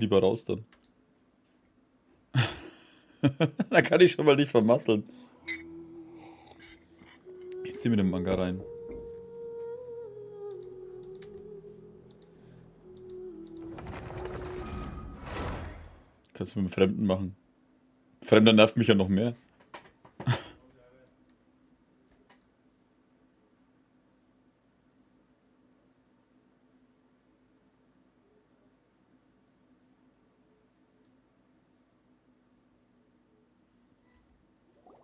Lieber raus dann. Da kann ich schon mal nicht vermasseln. Ich zieh mir den Manga rein. Kannst du mit dem Fremden machen. Fremder nervt mich ja noch mehr.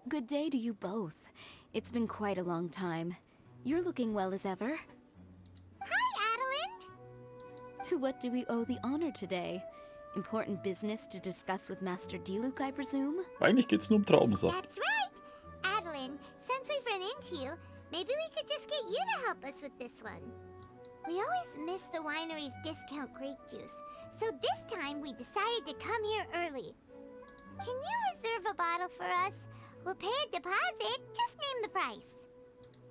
Good day to you both. It's been quite a long time. You're looking well as ever. Hi, Adeline! To what do we owe the honor today? Important business to discuss with Master Diluc, I presume? Eigentlich geht's nur um Traubensaft. That's right! Adeline, since we've run into you, maybe we could just get you to help us with this one. We always miss the winery's discount grape juice, so this time we decided to come here early. Can you reserve a bottle for us? We'll pay a deposit, just name the price.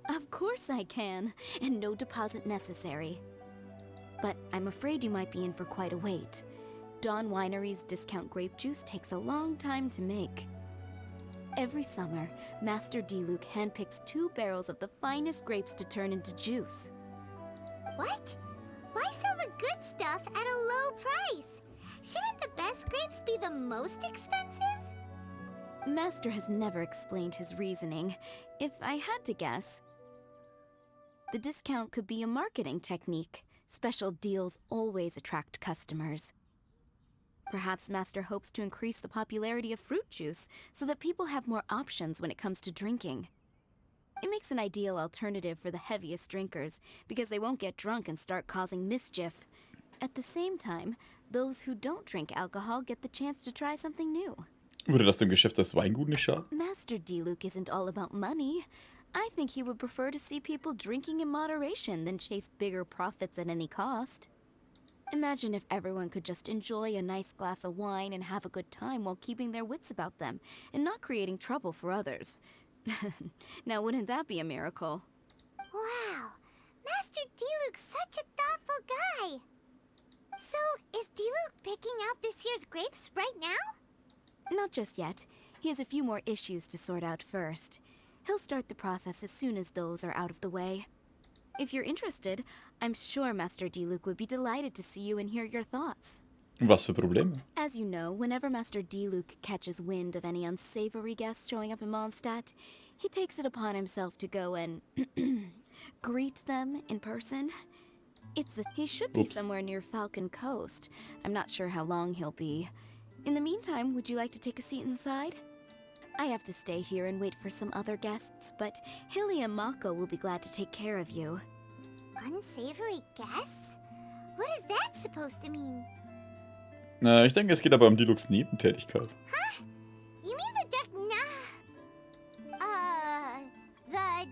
Of course I can, and no deposit necessary. But I'm afraid you might be in for quite a wait. Dawn Winery's discount grape juice takes a long time to make. Every summer, Master Diluc handpicks 2 barrels of the finest grapes to turn into juice. What? Why sell the good stuff at a low price? Shouldn't the best grapes be the most expensive? Master has never explained his reasoning. If I had to guess, the discount could be a marketing technique. Special deals always attract customers. Perhaps Master hopes to increase the popularity of fruit juice so that people have more options when it comes to drinking. It makes an ideal alternative for the heaviest drinkers because they won't get drunk and start causing mischief. At the same time, those who don't drink alcohol get the chance to try something new. Würde das dem Geschäft das Weingut nicht schaden? Master Diluc isn't all about money. I think he would prefer to see people drinking in moderation than chase bigger profits at any cost. Imagine if everyone could just enjoy a nice glass of wine and have a good time while keeping their wits about them and not creating trouble for others. Now, wouldn't that be a miracle? Wow, Master Diluc's such a thoughtful guy. So, is Diluc picking out this year's grapes right now? Not just yet. He has a few more issues to sort out first. He'll start the process as soon as those are out of the way. If you're interested, I'm sure Master Diluc would be delighted to see you and hear your thoughts. Was für Probleme? As you know, whenever Master Diluc catches wind of any unsavory guests showing up in Mondstadt, he takes it upon himself to go and greet them in person. He should be somewhere near Falcon Coast. I'm not sure how long he'll be. In the meantime, would you like to take a seat inside? I have to stay here and wait for some other guests, but Hilly and Mako will be glad to take care of you. Unsavory guests? What is that supposed to mean? Na, ich denke, es geht aber um Dilucs Nebentätigkeit. Huh? You mean the dark... the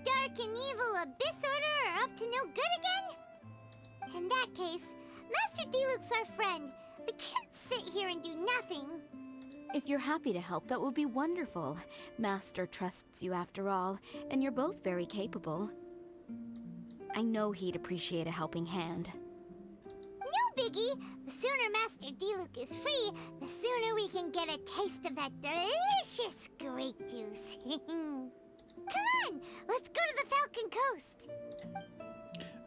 dark and evil Abyss Order are up to no good again? In that case, Master Diluc's our friend. We can't sit here and do nothing. If you're happy to help, that would be wonderful. Master trusts you after all, and you're both very capable. I know he'd appreciate a helping hand. No biggie. The sooner Master Diluc is free, the sooner we can get a taste of that delicious grape juice. Come on, let's go to the Falcon Coast.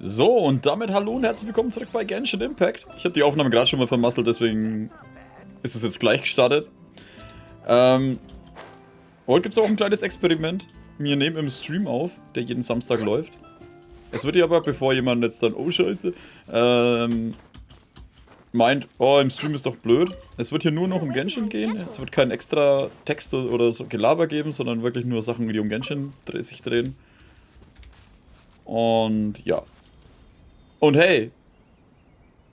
So, und damit hallo und herzlich willkommen zurück bei Genshin Impact. Ich habe die Aufnahme gerade schon mal vermasselt, deswegen ist es jetzt gleich gestartet. Heute gibt es auch ein kleines Experiment. Wir nehmen im Stream auf, der jeden Samstag läuft. Es wird hier aber, bevor jemand jetzt dann, oh scheiße, meint, oh im Stream ist doch blöd. Es wird hier nur noch um Genshin gehen. Es wird kein extra Text oder so Gelaber geben, sondern wirklich nur Sachen, die um Genshin sich drehen. Und ja. Und hey,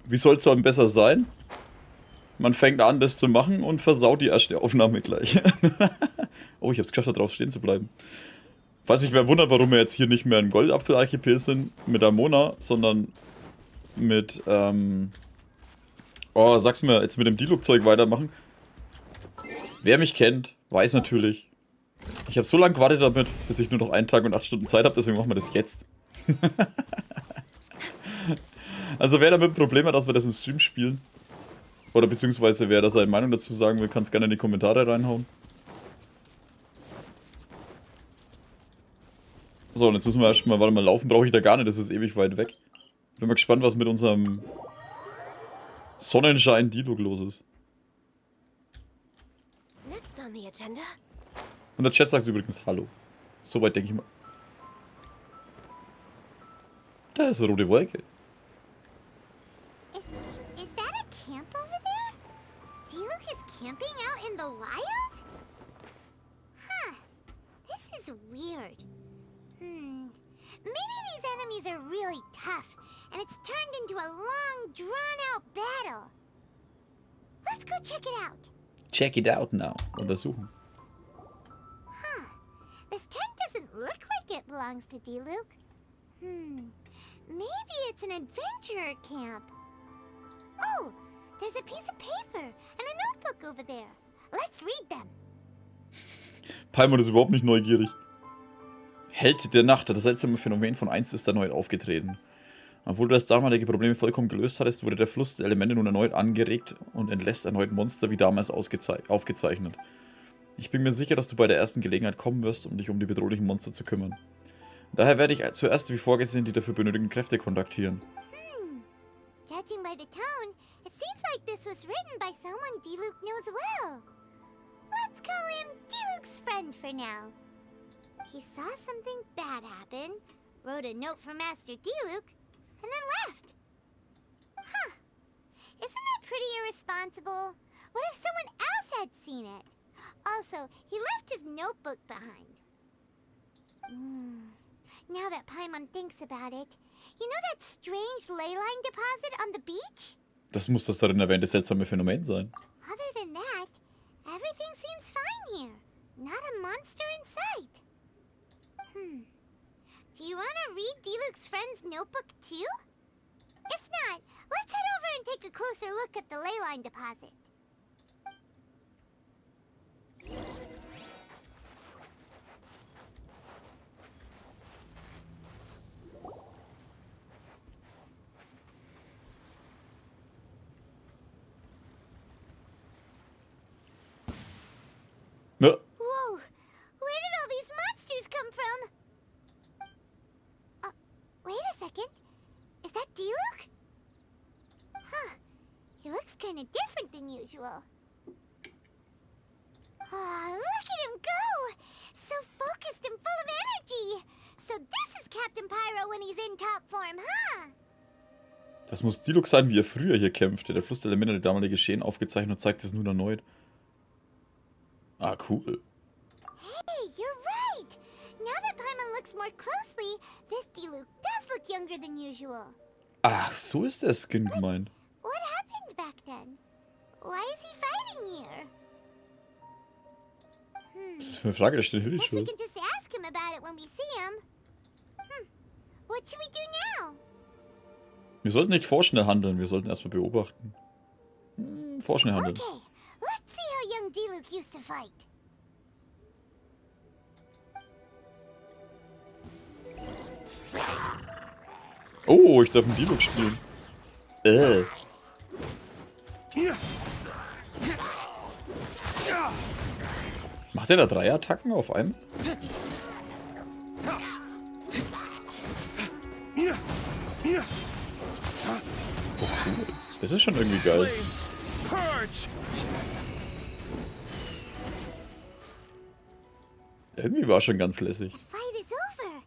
wie soll es dann besser sein? Man fängt an, das zu machen und versaut die erste Aufnahme gleich. Oh, ich hab's geschafft, da drauf stehen zu bleiben. Falls sich wer wundert, warum wir jetzt hier nicht mehr im Goldapfel-Archipel sind mit der Mona, sondern mit, oh, sag's mir, jetzt mit dem Diluc-Zeug weitermachen. Wer mich kennt, weiß natürlich. Ich habe so lange gewartet damit, bis ich nur noch 1 Tag und 8 Stunden Zeit habe, deswegen machen wir das jetzt. Also wer damit ein Problem hat, dass wir das im Stream spielen, Oder beziehungsweise wer da seine Meinung dazu sagen will, kann es gerne in die Kommentare reinhauen. So, und jetzt müssen wir erstmal, warte mal, laufen brauche ich da gar nicht, das ist ewig weit weg. Bin mal gespannt, was mit unserem Sonnenschein Diluc los ist. Next on the agenda. Und der Chat sagt übrigens Hallo. Soweit denke ich mal. Da ist eine rote Wolke. Is that a camp over there? Diluc is camping out in the wild? Huh. This is weird. Maybe these enemies are really tough, and it's turned into a long, drawn-out battle. Let's go check it out. Check it out now. Untersuchen. Huh. This tent doesn't look like it belongs to Diluc. Maybe it's an adventurer camp. Oh, there's a piece of paper and a notebook over there. Let's read them. Paimon ist überhaupt nicht neugierig. Held der Nacht, das seltsame Phänomen von einst ist erneut aufgetreten. Obwohl du das damalige Problem vollkommen gelöst hattest, wurde der Fluss der Elemente nun erneut angeregt und entlässt erneut Monster wie damals aufgezeichnet. Ich bin mir sicher, dass du bei der ersten Gelegenheit kommen wirst, um dich um die bedrohlichen Monster zu kümmern. Daher werde ich zuerst wie vorgesehen die dafür benötigten Kräfte kontaktieren. Judging by the tone, it seems like this was written by someone Diluc knows well. Let's call him Diluc's friend for now. He saw something bad happen, wrote a note for Master Diluc, and then left. Huh. Isn't that pretty irresponsible? What if someone else had seen it? Also, he left his notebook behind. Now that Paimon thinks about it, you know that strange ley line deposit on the beach? Das muss das darin erwähnte seltsame Phänomen sein. Other than that, everything seems fine here. Not a monster in sight. Do you want to read Diluc's friend's notebook too? If not, let's head over and take a closer look at the ley line deposit. Ja. Whoa! Where did all these monsters come from? Wait a second. Is that Diluc? Huh. He looks kind of different than usual. Look at him go! So focused and full of energy! So this is Captain Pyro when he's in top form, huh? Das muss Diluc sein, wie er früher hier kämpfte. Der Fluss der Elemente hat damalige Geschehen aufgezeichnet und zeigt es nun erneut. Ah, cool. Hey, you're right! Now that Paimon looks more closely, this Diluc does look younger than usual. Ach, so ist der Skin gemeint. What happened back then? Why is he fighting here? Was ist das für eine Frage? Der steht Guess we Hilfschuss. can just ask him about it when we see him. What should we do now? Wir sollten nicht vorschnell handeln, wir sollten erstmal beobachten. Vorschnell handeln. Okay, let's see how young Diluc used to fight. Oh, ich darf einen Diluc spielen. Macht der da 3 Attacken auf einmal? Oh, cool. Das ist schon irgendwie geil. Irgendwie war schon ganz lässig. The fight is over.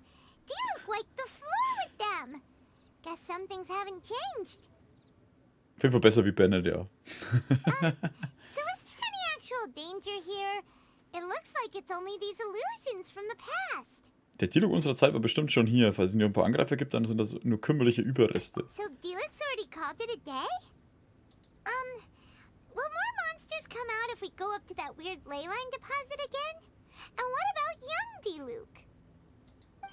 Diluc wiped the floor with them. Guess some things haven't changed. Auf jeden Fall besser wie Bennett, ja. So is there any actual danger here? It looks like it's only these illusions from the past. Der Diluc unserer Zeit war bestimmt schon hier. Falls es nur ein paar Angreifer gibt, dann sind das nur kümmerliche Überreste. So Diluc's already called it a day? Will more monsters come out if we go up to that weird ley line deposit again? And what about young Diluc?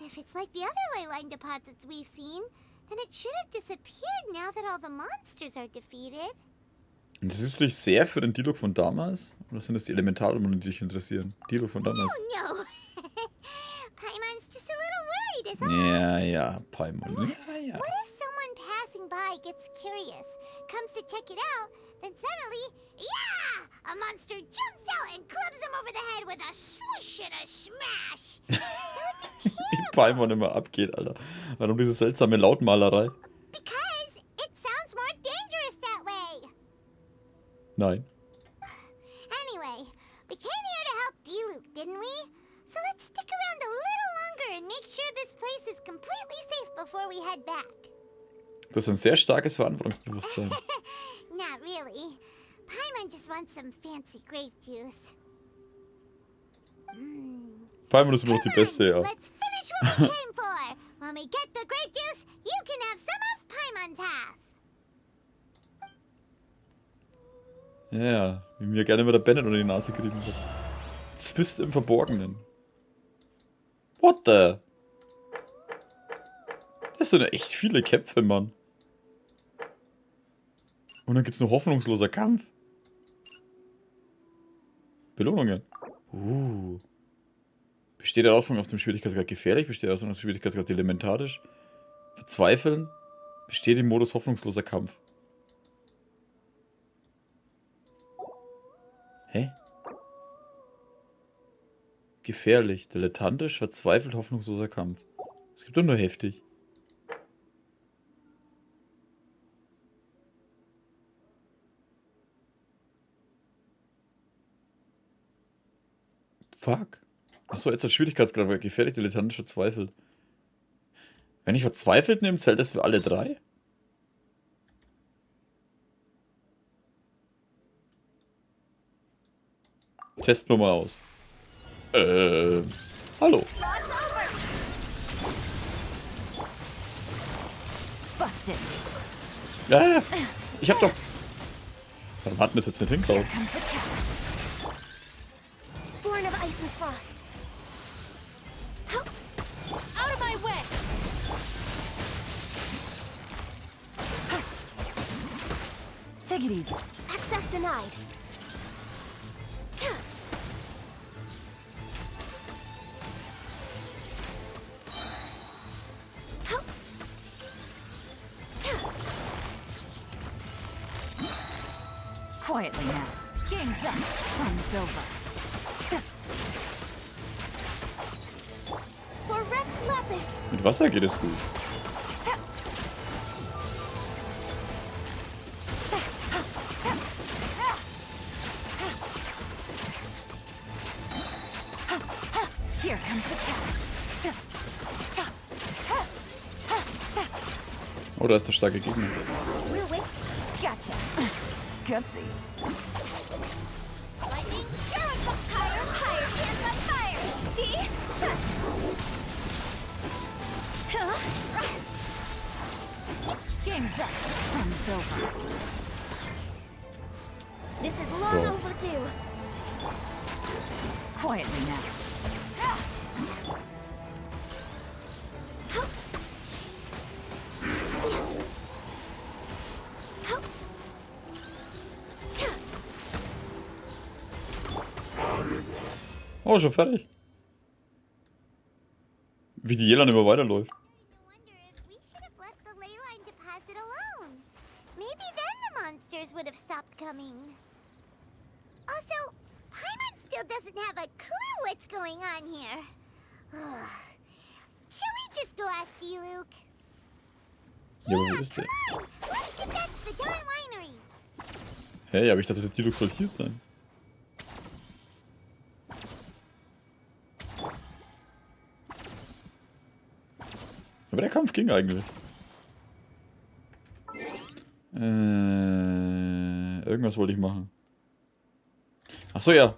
If it's like the other ley line deposits we've seen, then it should have disappeared now that all the monsters are defeated. Und das ist natürlich sehr für den Diluc von damals? Oder sind das die Elementarummen, die dich interessieren? Diluc von damals? Oh no! Paimon's just a little worried, is all. Ja, Paimon. Ja. What if someone passing by gets curious, comes to check it out, Then suddenly, yeah! A monster jumps out and clubs him over the head with a swish and a smash. Wie Paimon immer abgeht, Alter. Warum diese seltsame Lautmalerei? Because it sounds more dangerous that way. Nein. Anyway, we came here to help Diluc, didn't we? So let's stick around a little longer and make sure this place is completely safe before we head back. Du hast ein sehr starkes Verantwortungsbewusstsein. Not really. Paimon just wants some fancy grape juice. Paimon ist immer noch die Beste, ja. Let's finish what we came for. When we get the grape juice, you can have some of Paimon's half. Ja, wie mir gerne immer der Bennett unter die Nase gerieben wird. Zwist im Verborgenen. What the? Das sind ja echt viele Kämpfe, Mann. Und dann gibt's noch hoffnungsloser Kampf. Belohnungen. Besteht der Herausforderung auf dem Schwierigkeitsgrad gefährlich? Besteht der Herausforderung auf dem Schwierigkeitsgrad elementarisch? Verzweifeln? Besteht im Modus hoffnungsloser Kampf? Hä? Gefährlich, dilettantisch, verzweifelt, hoffnungsloser Kampf. Es gibt doch nur heftig. Fuck. Achso, jetzt hat Schwierigkeitsgrad, weil gefährlich, dilettantisch, verzweifelt. Wenn ich verzweifelt nehme, zählt das für alle drei? Testen wir mal aus. Hallo. Ja, ich hab doch... Warum hat denn das jetzt nicht hingehauen? Born of ice and frost. Out of my way! Take it easy. Access denied. Quietly now. Game's up. Time's over. For Rex Lapis. Mit Wasser geht es gut. Here comes the cash. Oh, da ist der starke Gegner. We're with. Gotcha. Gutsy. Lightning, sure, higher, higher, hands up, fire. See? Game's up. Time's over. This is long overdue. Quietly now. Oh, schon fertig. Wie die Jelan immer weiterläuft. Monsters would have stopped coming. Also, Paimon still doesn't have a clue what's going on here. Shall we just go ask Diluc? Ja, aber wo ist der? Come on, let's get back to the Dawn Winery. Hey, aber ich dachte, der Dilucs soll hier sein. Aber der Kampf ging eigentlich. Irgendwas wollte ich machen. Achso, ja.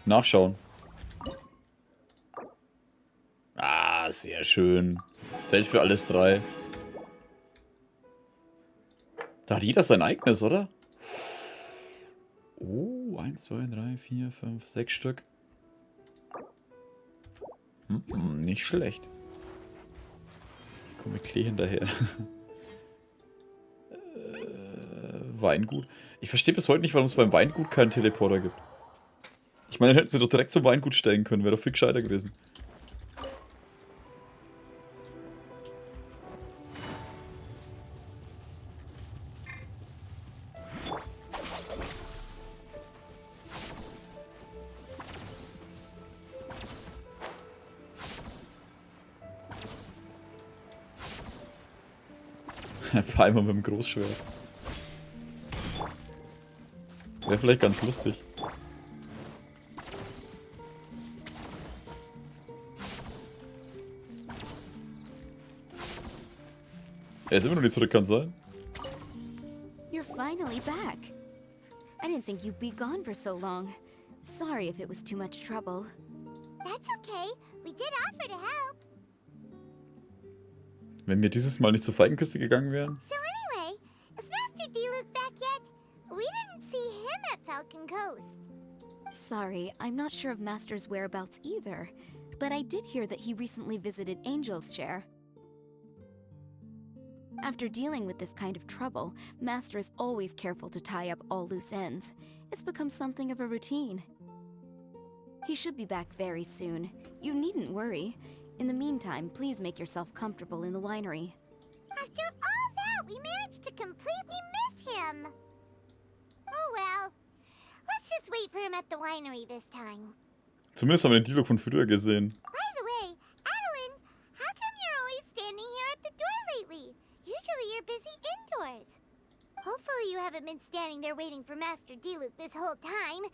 Nachschauen. Ah, sehr schön. Zählt für alles drei. Da hat jeder sein eigenes, oder? Oh, 1, 2, 3, 4, 5, 6 Stück. Nicht schlecht. Ich komme mit Klee hinterher. Weingut. Ich verstehe bis heute nicht, warum es beim Weingut keinen Teleporter gibt. Ich meine, dann hätten sie doch direkt zum Weingut steigen können. Wäre doch viel gescheiter gewesen. Palmer mit dem Großschwert. Wäre vielleicht ganz lustig. Er ist immer noch nicht zurück, kann sein. You're finally back. I didn't think you'd be gone for so long. Sorry if it was too much trouble. That's okay. We did offer to help. Wenn wir dieses Mal nicht zur Falkenküste gegangen wären. So anyway, is Master Diluc back yet? We didn't see him at Falcon Coast. Sorry, I'm not sure of Master's whereabouts either, but I did hear that he recently visited Angel's Share. After dealing with this kind of trouble, Master is always careful to tie up all loose ends. It's become something of a routine. He should be back very soon. You needn't worry. In the meantime, please make yourself comfortable in the winery. After all that, we managed to completely miss him. Oh well. Let's just wait for him at the winery this time. Zumindest haben wir den Dialog von früher gesehen. By the way, Adeline, how come you're always standing here at the door lately? Usually you're busy indoors. Hopefully you haven't been standing there waiting for Master Diluc this whole time,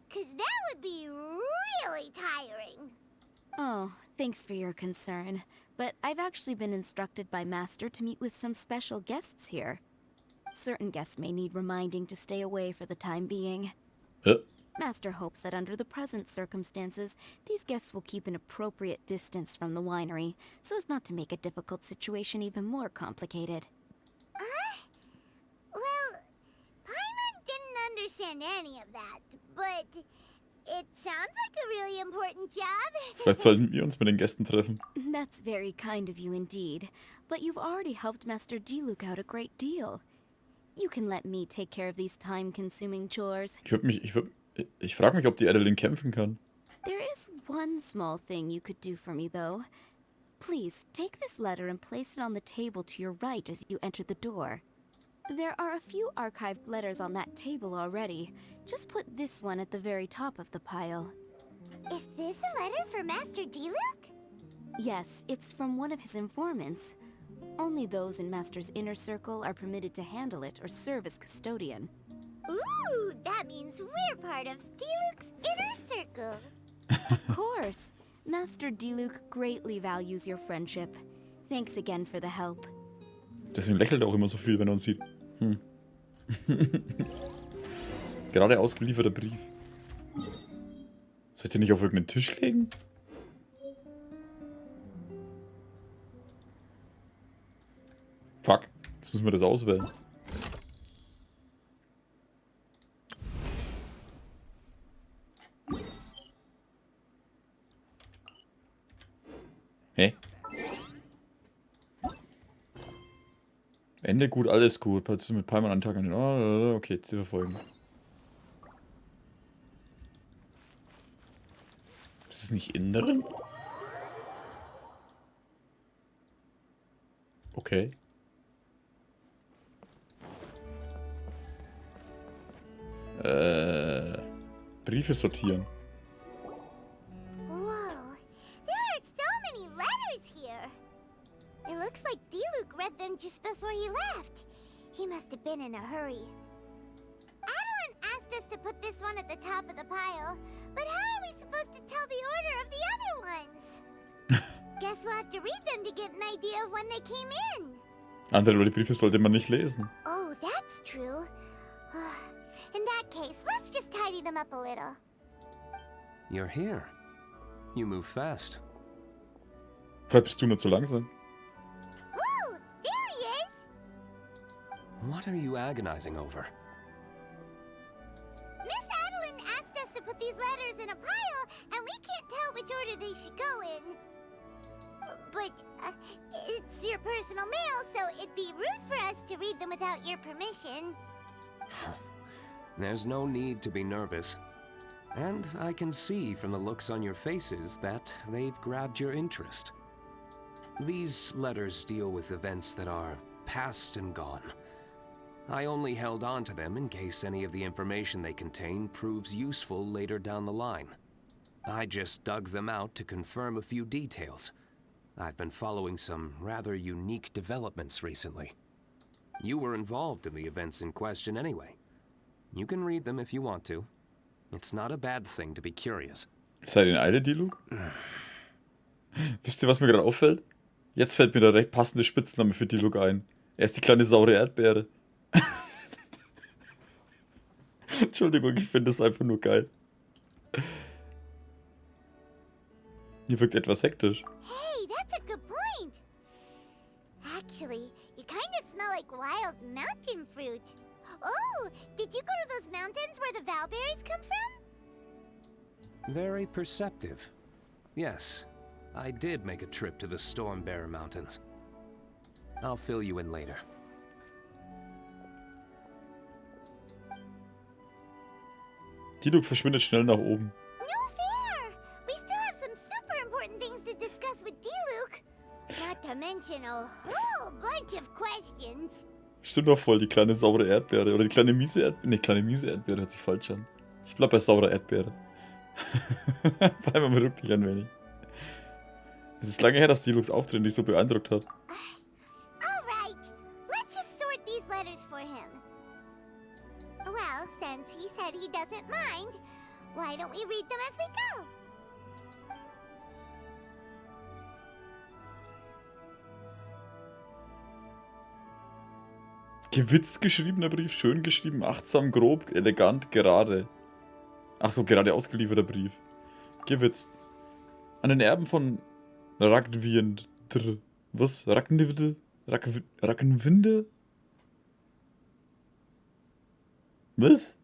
because that would be really tiring. Oh, thanks for your concern. But I've actually been instructed by Master to meet with some special guests here. Certain guests may need reminding to stay away for the time being. Master hopes that under the present circumstances, these guests will keep an appropriate distance from the winery, so as not to make a difficult situation even more complicated. Well, Paimon didn't understand any of that, but it sounds like a really important job. Vielleicht sollten wir uns mit den Gästen treffen. That's very kind of you indeed, but you've already helped Master Diluc out a great deal. You can let me take care of these time-consuming chores. Ich frage mich, ob die Adeline kämpfen kann. There is one small thing you could do for me, though. Please, take this letter and place it on the table to your right as you enter the door. There are a few archived letters on that table already. Just put this one at the very top of the pile. Is this a letter for Master Diluc? Yes, it's from one of his informants. Only those in Master's inner circle are permitted to handle it or serve as custodian. Ooh, that means we're part of Diluc's inner circle. Of course. Master Diluc greatly values your friendship. Thanks again for the help. Deswegen lächelt er auch immer so viel, wenn er uns sieht. Gerade ausgelieferter Brief. Soll ich den nicht auf irgendeinen Tisch legen? Fuck, jetzt müssen wir das auswählen. Hä? Ende gut, alles gut. Platz mit Palmer an den Tag an den... Oh, okay, sie verfolgen. Ist es nicht innen drin? Okay. Briefe sortieren. Whoa, there are so many letters here. It looks like Diluc read them just before he left. He must have been in a hurry. Adeline asked us to put this one at the top of the pile, but how are we supposed to tell the order of the other ones? Guess we'll have to read them to get an idea of when they came in. Andere Briefe sollte man nicht lesen. Oh, that's true. In that case, let's just tidy them up a little. You're here. You move fast. Vielleicht bist du nur zu langsam. Ooh, there he is! What are you agonizing over? Miss Adeline asked us to put these letters in a pile, and we can't tell which order they should go in. But, it's your personal mail, so it'd be rude for us to read them without your permission. There's no need to be nervous. And I can see from the looks on your faces that they've grabbed your interest. These letters deal with events that are past and gone. I only held on to them in case any of the information they contain proves useful later down the line. I just dug them out to confirm a few details. I've been following some rather unique developments recently. You were involved in the events in question anyway. You can read them if you want to. It's not a bad thing to be curious. Seid ihr in Eile, Diluc? Wisst ihr, was mir gerade auffällt? Jetzt fällt mir der recht passende Spitzname für Diluc ein. Er ist die kleine saure Erdbeere. Entschuldigung, ich finde das einfach nur geil. Hier wirkt etwas hektisch. Hey, that's a good point. Actually, you kind of smell like wild mountain fruit. Oh, did you go to those mountains where the valberries come from? Very perceptive. Yes, I did make a trip to the Stormbearer Mountains. I'll fill you in later. Diluc verschwindet schnell nach oben. No fair! We still have some super important things to discuss with Diluc. Not to mention a whole bunch of questions. Stimmt doch voll, die kleine saure Erdbeere. Oder die kleine miese Erdbeere. Ne, kleine miese Erdbeere hört sich falsch an. Ich glaube bei saure Erdbeere. Vor allem beruhigt dich ein wenig. Es ist lange her, dass Dilucs Auftreten dich so beeindruckt hat. Alright, let's just sort these letters for him. Well, since he said he doesn't mind, why don't we read them as we go? Gewitzt geschriebener Brief, schön geschrieben, achtsam, grob, elegant, gerade. Ach so, gerade ausgelieferter Brief. Gewitzt. An den Erben von Ragnvind. Was? Ragnvinde? Ragnvinde? Was?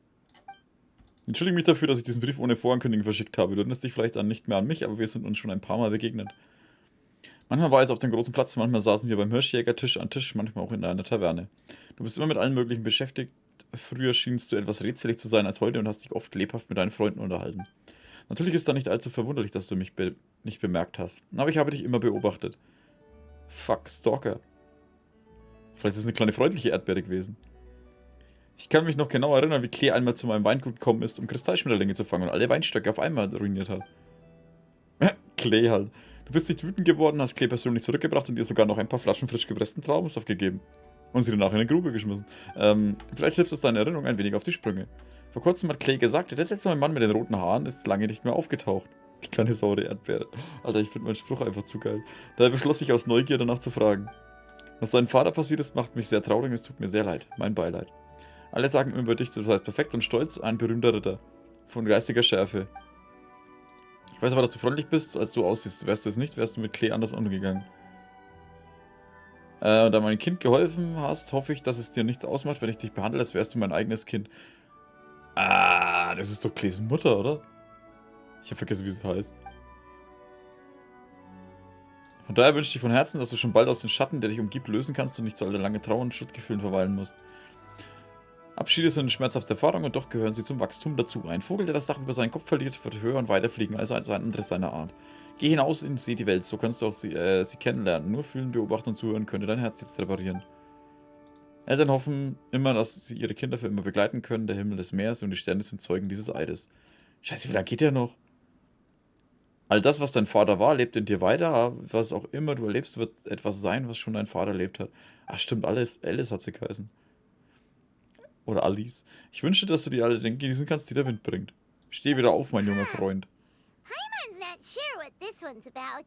Entschuldige mich dafür, dass ich diesen Brief ohne Vorankündigung verschickt habe. Du erinnerst dich vielleicht nicht mehr an mich, aber wir sind uns schon ein paar Mal begegnet. Manchmal war es auf dem großen Platz, manchmal saßen wir beim Hirschjäger-Tisch an Tisch, manchmal auch in einer Taverne. Du bist immer mit allen möglichen beschäftigt. Früher schienst du etwas rätselig zu sein als heute und hast dich oft lebhaft mit deinen Freunden unterhalten. Natürlich ist da nicht allzu verwunderlich, dass du mich nicht bemerkt hast. Aber ich habe dich immer beobachtet. Fuck, Stalker. Vielleicht ist es eine kleine freundliche Erdbeere gewesen. Ich kann mich noch genau erinnern, wie Klee einmal zu meinem Weingut gekommen ist, um Kristallschmetterlinge zu fangen und alle Weinstöcke auf einmal ruiniert hat. Klee halt. Du bist nicht wütend geworden, hast Klee persönlich zurückgebracht und ihr sogar noch ein paar Flaschen frisch gepressten Traubensaft gegeben. Und sie danach in eine Grube geschmissen. Vielleicht hilft es deine Erinnerung ein wenig auf die Sprünge. Vor kurzem hat Klee gesagt, der letzte Mann mit den roten Haaren ist lange nicht mehr aufgetaucht. Die kleine saure Erdbeere. Alter, ich finde meinen Spruch einfach zu geil. Daher beschloss ich aus Neugier danach zu fragen. Was deinem Vater passiert ist, macht mich sehr traurig und es tut mir sehr leid. Mein Beileid. Alle sagen über dich, du seist perfekt und stolz, ein berühmter Ritter. Von geistiger Schärfe. Ich weiß aber, dass du freundlich bist, als du aussiehst. Wärst du es nicht, wärst du mit Klee anders umgegangen. Da du meinem Kind geholfen hast, hoffe ich, dass es dir nichts ausmacht, wenn ich dich behandle, als wärst du mein eigenes Kind. Ah, das ist doch Klees Mutter, oder? Ich habe vergessen, wie sie heißt. Von daher wünsche ich dir von Herzen, dass du schon bald aus dem Schatten, der dich umgibt, lösen kannst und nicht zu lange Trauer und Schuldgefühlen verweilen musst. Abschiede sind eine schmerzhafte Erfahrung und doch gehören sie zum Wachstum dazu. Ein Vogel, der das Dach über seinen Kopf verliert, wird höher und weiter fliegen als ein anderes seiner Art. Geh hinaus und sieh die Welt, so kannst du auch sie kennenlernen. Nur fühlen, beobachten und zuhören könnte dein Herz jetzt reparieren. Eltern hoffen immer, dass sie ihre Kinder für immer begleiten können. Der Himmel des Meeres und die Sterne sind Zeugen dieses Eides. Scheiße, wie lange geht der noch? All das, was dein Vater war, lebt in dir weiter. Was auch immer du erlebst, wird etwas sein, was schon dein Vater erlebt hat. Ach stimmt, Alice hat sie geheißen. Oder Alice. Ich wünsche, dass du die alle genießen kannst, die der Wind bringt. Steh wieder auf, mein junger Freund. Hyman's not sure what this one's about.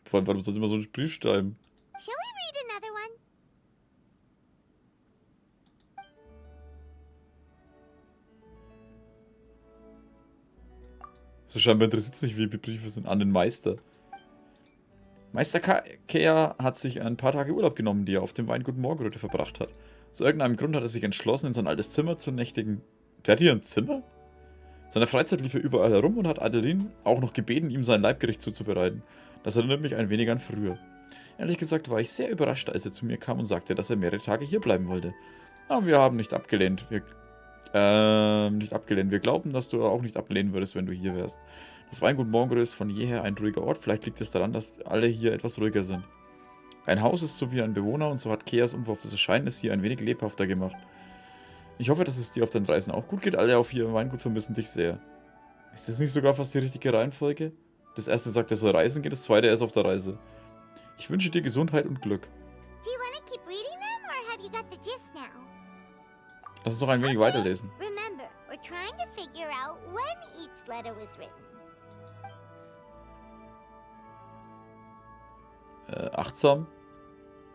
Vor allem, warum soll immer so einen Brief schreiben? Shall we read another one? So scheinbar interessiert es nicht, wie Briefe sind. An den Meister. Meister Kea hat sich ein paar Tage Urlaub genommen, die er auf dem Weingut Morgenröte verbracht hat. Aus irgendeinem Grund hat er sich entschlossen, in sein altes Zimmer zu nächtigen. Der hat hier ein Zimmer? In seiner Freizeit lief er überall herum und hat Adeline auch noch gebeten, ihm sein Leibgericht zuzubereiten. Das erinnert mich ein wenig an früher. Ehrlich gesagt war ich sehr überrascht, als er zu mir kam und sagte, dass er mehrere Tage hier bleiben wollte. Aber wir haben nicht abgelehnt. Wir glauben, dass du auch nicht ablehnen würdest, wenn du hier wärst. Das Weingut Morgenröte ist von jeher ein ruhiger Ort. Vielleicht liegt es daran, dass alle hier etwas ruhiger sind. Ein Haus ist so wie ein Bewohner und so hat Keas unverhofftes Erscheinen es hier ein wenig lebhafter gemacht. Ich hoffe, dass es dir auf deinen Reisen auch gut geht. Alle auf hier im Weingut vermissen dich sehr. Ist das nicht sogar fast die richtige Reihenfolge? Das erste sagt, er soll reisen gehen, das zweite, er ist auf der Reise. Ich wünsche dir Gesundheit und Glück. Do you want to keep reading them, or have you got the Lass uns noch ein wenig weiterlesen. Remember, we're trying to figure out when each letter was written. Achtsam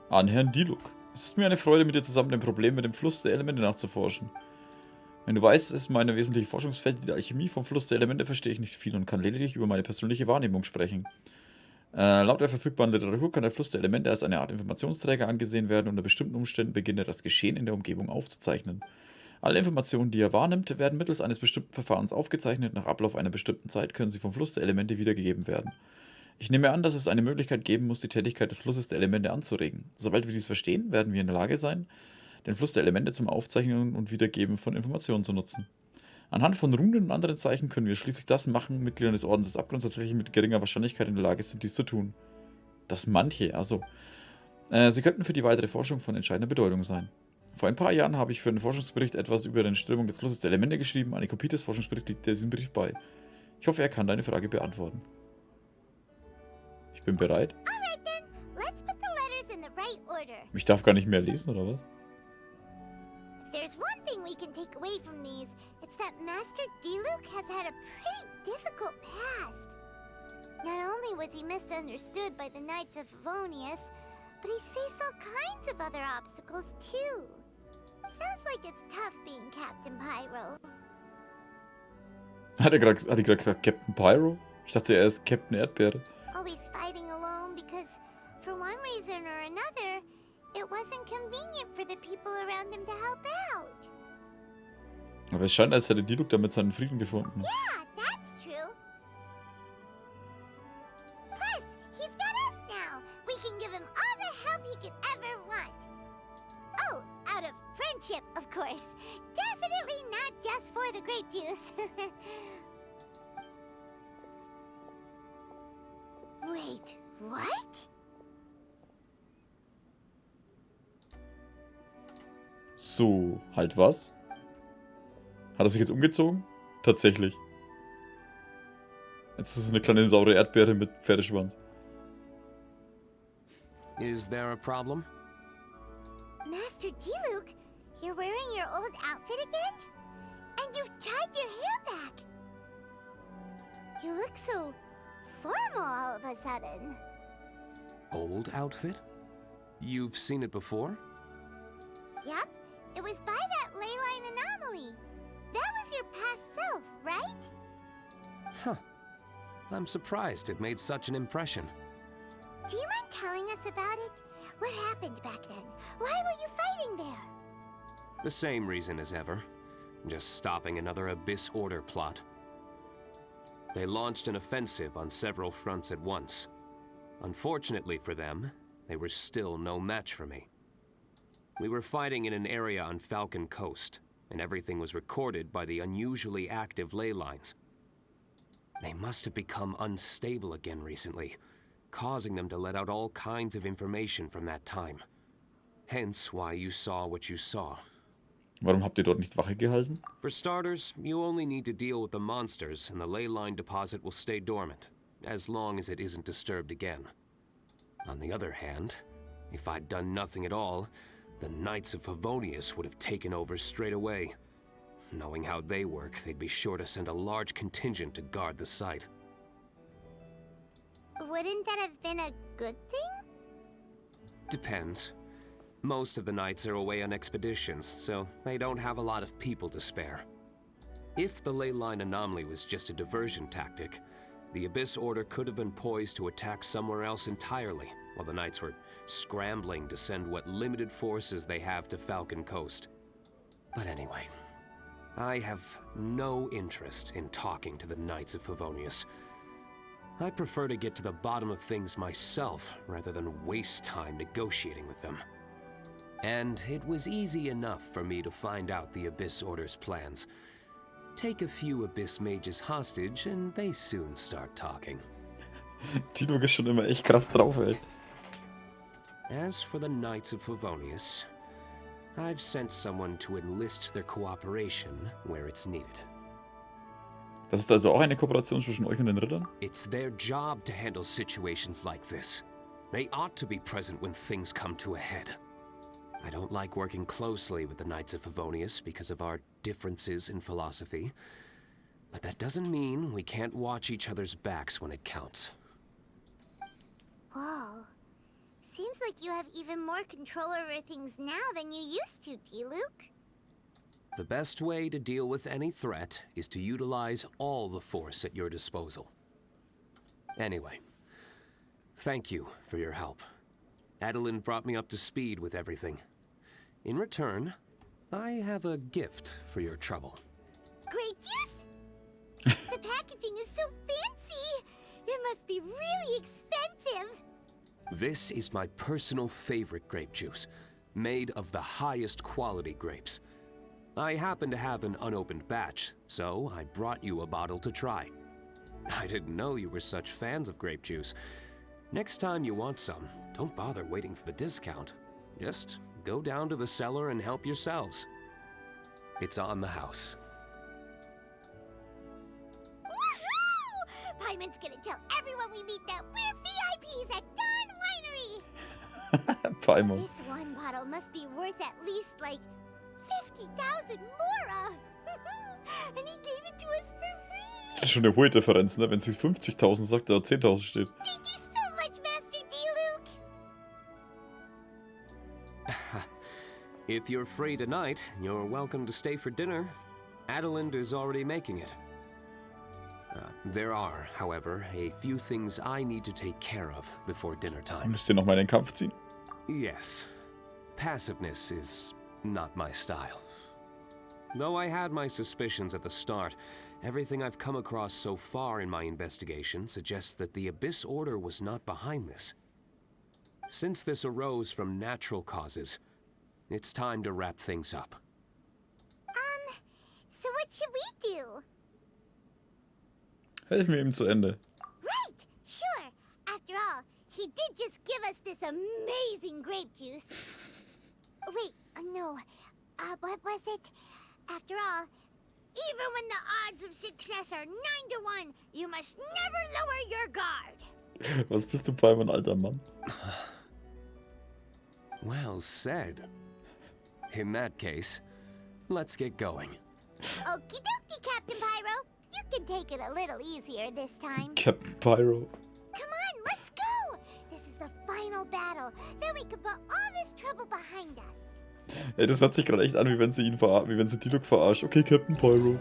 an Herrn Diluc. Es ist mir eine Freude, mit dir zusammen dem Problem mit dem Fluss der Elemente nachzuforschen. Wenn du weißt, ist meine wesentliche Forschungsfeld die Alchemie. Vom Fluss der Elemente verstehe ich nicht viel und kann lediglich über meine persönliche Wahrnehmung sprechen. Laut der verfügbaren Literatur kann der Fluss der Elemente als eine Art Informationsträger angesehen werden und unter bestimmten Umständen beginnt er das Geschehen in der Umgebung aufzuzeichnen. Alle Informationen, die er wahrnimmt, werden mittels eines bestimmten Verfahrens aufgezeichnet. Nach Ablauf einer bestimmten Zeit können sie vom Fluss der Elemente wiedergegeben werden. Ich nehme an, dass es eine Möglichkeit geben muss, die Tätigkeit des Flusses der Elemente anzuregen. Sobald wir dies verstehen, werden wir in der Lage sein, den Fluss der Elemente zum Aufzeichnen und Wiedergeben von Informationen zu nutzen. Anhand von Runen und anderen Zeichen können wir schließlich das machen, Mitglieder des Ordens des Abgrunds tatsächlich mit geringer Wahrscheinlichkeit in der Lage sind, dies zu tun. Das manche, also. Sie könnten für die weitere Forschung von entscheidender Bedeutung sein. Vor ein paar Jahren habe ich für den Forschungsbericht etwas über die Strömung des Flusses der Elemente geschrieben. Eine Kopie des Forschungsberichts liegt diesem Bericht bei. Ich hoffe, er kann deine Frage beantworten. Ich bin bereit. Alright then, let's put the letters in the right order. Ich darf gar nicht mehr lesen, oder was? If there's one thing we can take away from these, it's that Master Diluc has had a pretty difficult past. Not only was he misunderstood by the Knights of Favonius, but he's faced all kinds of other obstacles too. Sounds like it's tough being Captain Pyro. Hat er gerade gesagt Captain Pyro? Ich dachte, er ist Captain Erdbeere. Always fighting alone because, for one reason or another, it wasn't convenient for the people around him to help out. Aber es scheint, als hätte Diluc damit seinen Frieden gefunden. Yeah, that's true. Plus, he's got us now. We can give him all the help he could ever want. Oh, out of friendship, of course. Definitely not just for the grape juice. Wait, what? So, halt was? Hat er sich jetzt umgezogen? Tatsächlich. Jetzt ist es eine kleine saure Erdbeere mit Pferdeschwanz. Is there a problem? Master Diluc, you're wearing your old outfit again? And you've tied your hair back. You look so formal all of a sudden. Old outfit? You've seen it before? Yep, it was by that ley line anomaly. That was your past self, right? Huh. I'm surprised it made such an impression. Do you mind telling us about it? What happened back then? Why were you fighting there? The same reason as ever. Just stopping another Abyss Order plot. They launched an offensive on several fronts at once. Unfortunately for them, they were still no match for me. We were fighting in an area on Falcon Coast, and everything was recorded by the unusually active ley lines. They must have become unstable again recently, causing them to let out all kinds of information from that time. Hence why you saw what you saw. Warum habt ihr dort nicht Wache gehalten? For starters, you only need to deal with the monsters, and the ley line deposit will stay dormant, as long as it isn't disturbed again. On the other hand, if I'd done nothing at all, the Knights of Favonius would have taken over straight away. Knowing how they work, they'd be sure to send a large contingent to guard the site. Wouldn't that have been a good thing? Depends. Most of the knights are away on expeditions, so they don't have a lot of people to spare. If the ley line anomaly was just a diversion tactic, the Abyss Order could have been poised to attack somewhere else entirely, while the knights were scrambling to send what limited forces they have to Falcon Coast. But anyway, I have no interest in talking to the Knights of Favonius. I prefer to get to the bottom of things myself, rather than waste time negotiating with them. And it was easy enough for me to find out the Abyss Order's plans. Take a few Abyss Mages hostage and they soon start talking. Diluc ist schon immer echt krass drauf, ey. As for the Knights of Favonius, I've sent someone to enlist their cooperation where it's needed. Das ist also auch eine Kooperation zwischen euch und den Rittern? It's their job to handle situations like this. They ought to be present when things come to a head. I don't like working closely with the Knights of Favonius because of our differences in philosophy. But that doesn't mean we can't watch each other's backs when it counts. Whoa. Seems like you have even more control over things now than you used to, Diluc. The best way to deal with any threat is to utilize all the force at your disposal. Anyway, thank you for your help. Adeline brought me up to speed with everything. In return, I have a gift for your trouble. Grape juice? The packaging is so fancy! It must be really expensive! This is my personal favorite grape juice, made of the highest quality grapes. I happen to have an unopened batch, so I brought you a bottle to try. I didn't know you were such fans of grape juice. Next time you want some, don't bother waiting for the discount. Just go down to the cellar and help yourselves. It's on the house. Woohoo! Paimon's gonna tell everyone we meet that we're VIPs at Dawn Winery! Paimon. This one bottle must be worth at least, like, 50,000 Mora! And he gave it to us for free! Das ist schon eine hohe Differenz, ne? Wenn sie 50.000 sagt, da 10.000 steht. Thank you so much, Master Diluc! If you're free tonight, you're welcome to stay for dinner. Adeline is already making it. There are, however, a few things I need to take care of before dinner time. Müsst ihr nochmal in den Kampf ziehen? Yes. Passiveness is not my style. Though I had my suspicions at the start, everything I've come across so far in my investigation suggests that the Abyss Order was not behind this. Since this arose from natural causes, it's time to wrap things up. So what should we do? Helfen wir ihm zu Ende. Right! Sure! After all, he did just give us this amazing grape juice. Wait, no. What was it? After all, even when the odds of success are 9-to-1, you must never lower your guard. Was bist du, Paimon, alter Mann? Well said. In that case, let's get going. Okie dokie, Captain Pyro. You can take it a little easier this time. Captain Pyro. Come on, let's go! This is the final battle. Then we can put all this trouble behind us. Ey, das hört sich gerade echt an, wie wenn sie ihn wie wenn sie Diluc verarscht. Okay, Captain Pyro.